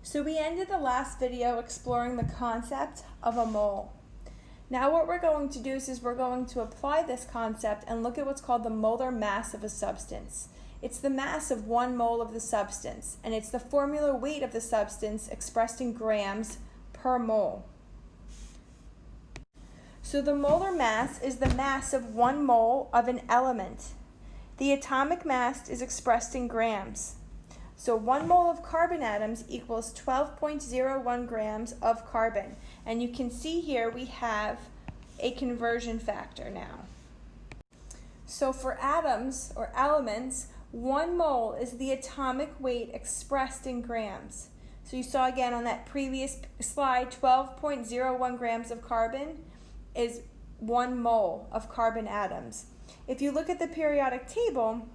So we ended the last video exploring the concept of a mole. Now what we're going to do is we're going to apply this concept and look at what's called the molar mass of a substance. It's the mass of 1 mole of the substance, and it's the formula weight of the substance expressed in grams per mole. So the molar mass is the mass of 1 mole of an element. The atomic mass is expressed in grams. So 1 mole of carbon atoms equals 12.01 grams of carbon. And you can see here we have a conversion factor now. So for atoms or elements, 1 mole is the atomic weight expressed in grams. So you saw again on that previous slide, 12.01 grams of carbon is 1 mole of carbon atoms. If you look at the periodic table,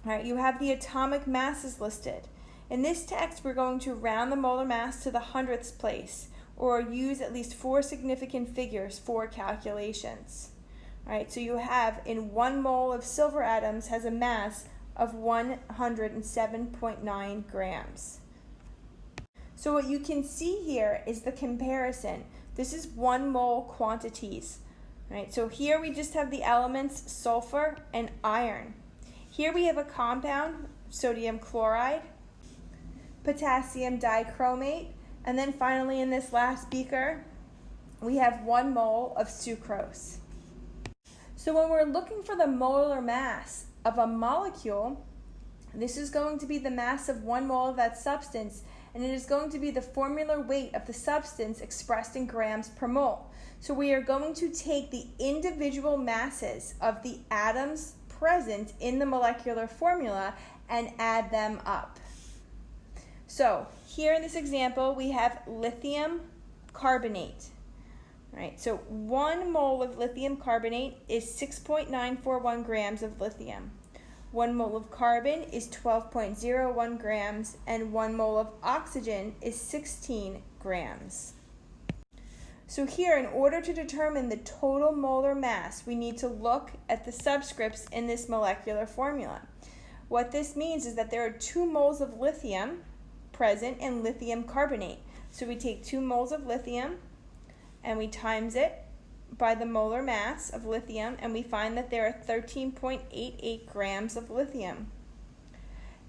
right, you have the atomic masses listed. In this text, we're going to round the molar mass to the 100th place, or use at least 4 significant figures for calculations. All right, so you have in 1 mole of silver atoms has a mass of 107.9 grams. So what you can see here is the comparison. This is 1 mole quantities. Right, so here we just have the elements sulfur and iron. Here we have a compound, sodium chloride, potassium dichromate, and then finally in this last beaker, we have 1 mole of sucrose. So when we're looking for the molar mass of a molecule, this is going to be the mass of 1 mole of that substance, and it is going to be the formula weight of the substance expressed in grams per mole. So we are going to take the individual masses of the atoms present in the molecular formula and add them up. So here in this example, we have lithium carbonate. Right, so 1 mole of lithium carbonate is 6.941 grams of lithium. 1 mole of carbon is 12.01 grams, and 1 mole of oxygen is 16 grams. So here, in order to determine the total molar mass, we need to look at the subscripts in this molecular formula. What this means is that there are 2 moles of lithium present in lithium carbonate. So we take 2 moles of lithium and we times it by the molar mass of lithium, and we find that there are 13.88 grams of lithium.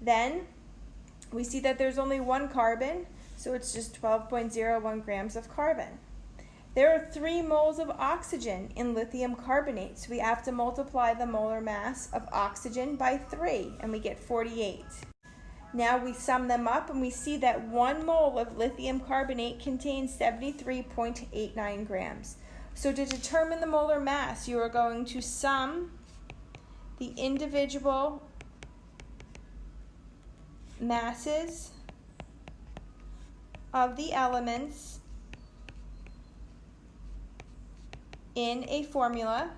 Then we see that there's only 1 carbon, so it's just 12.01 grams of carbon. There are 3 moles of oxygen in lithium carbonate, so we have to multiply the molar mass of oxygen by 3, and we get 48. Now we sum them up, and we see that 1 mole of lithium carbonate contains 73.89 grams. So to determine the molar mass, you are going to sum the individual masses of the elements in a formula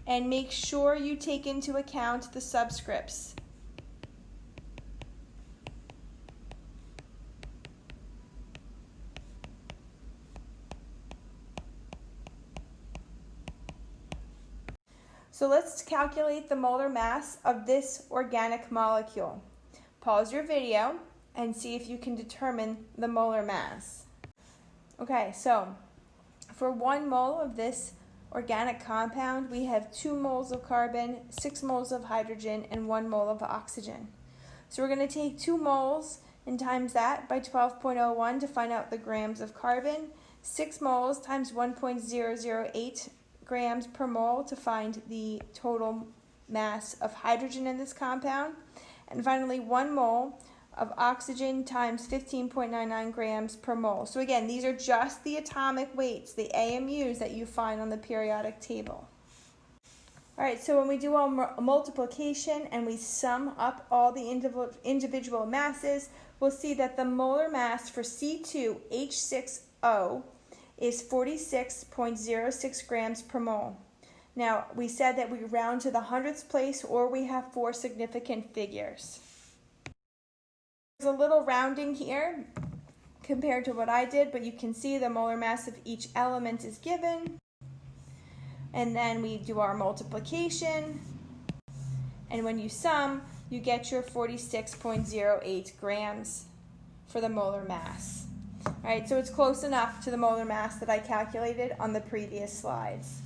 and make sure you take into account the subscripts. So let's calculate the molar mass of this organic molecule. Pause your video and see if you can determine the molar mass. Okay, so for 1 mole of this organic compound, we have 2 moles of carbon, 6 moles of hydrogen, and 1 mole of oxygen. So we're going to take 2 moles and times that by 12.01 to find out the grams of carbon, 6 moles times 1.008 grams per mole to find the total mass of hydrogen in this compound, and finally 1 mole of oxygen times 15.99 grams per mole. So again, these are just the atomic weights, the AMUs that you find on the periodic table. All right, so when we do our multiplication and we sum up all the individual masses, we'll see that the molar mass for C2H6O is 46.06 grams per mole. Now, we said that we round to the 100th place, or we have 4 significant figures. There's a little rounding here compared to what I did, but you can see the molar mass of each element is given. And then we do our multiplication, and when you sum, you get your 46.08 grams for the molar mass. All right, so it's close enough to the molar mass that I calculated on the previous slides.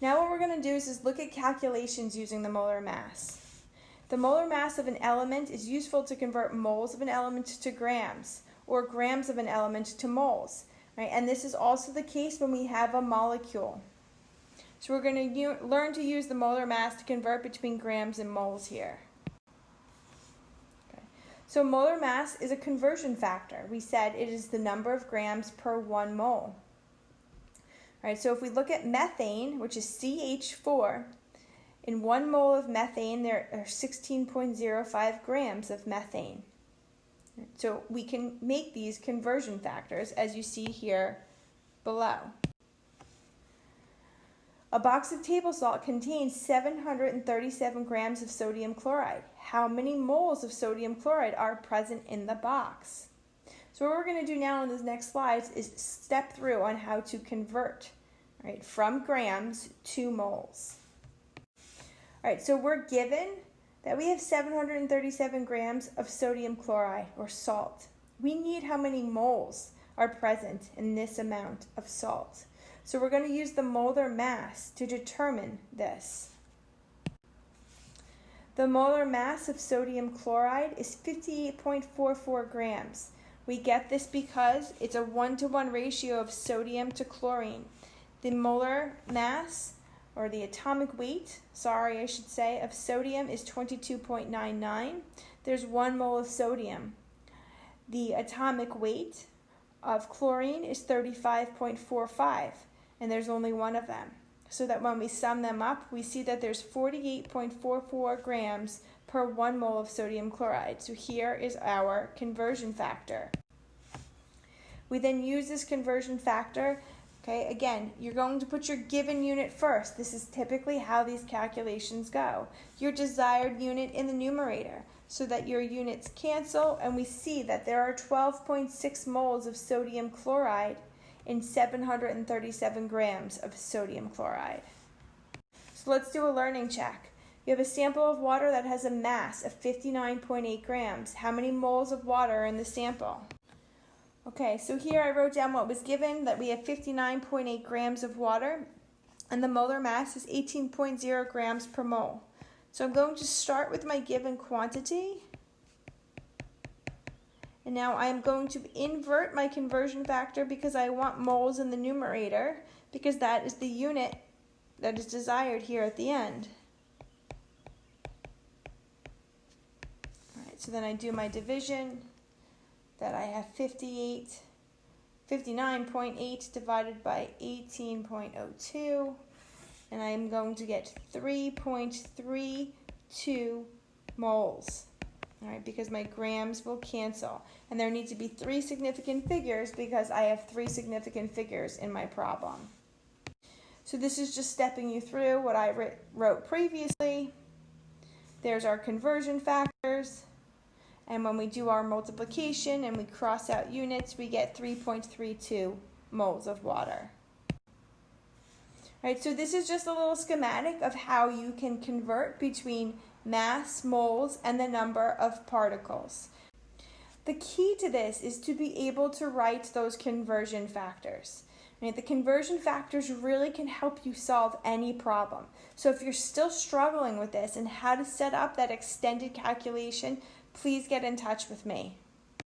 Now what we're going to do is look at calculations using the molar mass. The molar mass of an element is useful to convert moles of an element to grams, or grams of an element to moles. Right? And this is also the case when we have a molecule. So we're going to learn to use the molar mass to convert between grams and moles here. Okay. So molar mass is a conversion factor. We said it is the number of grams per 1 mole. All right, so if we look at methane, which is CH4, in 1 mole of methane, there are 16.05 grams of methane. So we can make these conversion factors, as you see here below. A box of table salt contains 737 grams of sodium chloride. How many moles of sodium chloride are present in the box? So what we're going to do now in this next slide is step through on how to convert, right, from grams to moles. All right, so we're given that we have 737 grams of sodium chloride, or salt. We need how many moles are present in this amount of salt. So we're going to use the molar mass to determine this. The molar mass of sodium chloride is 58.44 grams. We get this because it's a 1-to-1 ratio of sodium to chlorine. The molar mass, or the atomic weight, of sodium is 22.99. There's 1 mole of sodium. The atomic weight of chlorine is 35.45, and there's only 1 of them. So that when we sum them up, we see that there's 48.44 grams per 1 mole of sodium chloride. So here is our conversion factor. We then use this conversion factor. Okay, again, you're going to put your given unit first. This is typically how these calculations go. Your desired unit in the numerator, so that your units cancel, and we see that there are 12.6 moles of sodium chloride in 737 grams of sodium chloride. So let's do a learning check. You have a sample of water that has a mass of 59.8 grams. How many moles of water are in the sample? Okay, so here I wrote down what was given, that we have 59.8 grams of water, and the molar mass is 18.0 grams per mole. So I'm going to start with my given quantity, and now I'm going to invert my conversion factor because I want moles in the numerator, because that is the unit that is desired here at the end. All right, so then I do my division. That I have 59.8 divided by 18.02, and I am going to get 3.32 moles, all right, because my grams will cancel. And there need to be 3 significant figures because I have 3 significant figures in my problem. So this is just stepping you through what I wrote previously. There's our conversion factors. And when we do our multiplication and we cross out units, we get 3.32 moles of water. All right, so this is just a little schematic of how you can convert between mass, moles, and the number of particles. The key to this is to be able to write those conversion factors. Right? The conversion factors really can help you solve any problem. So if you're still struggling with this and how to set up that extended calculation, please get in touch with me.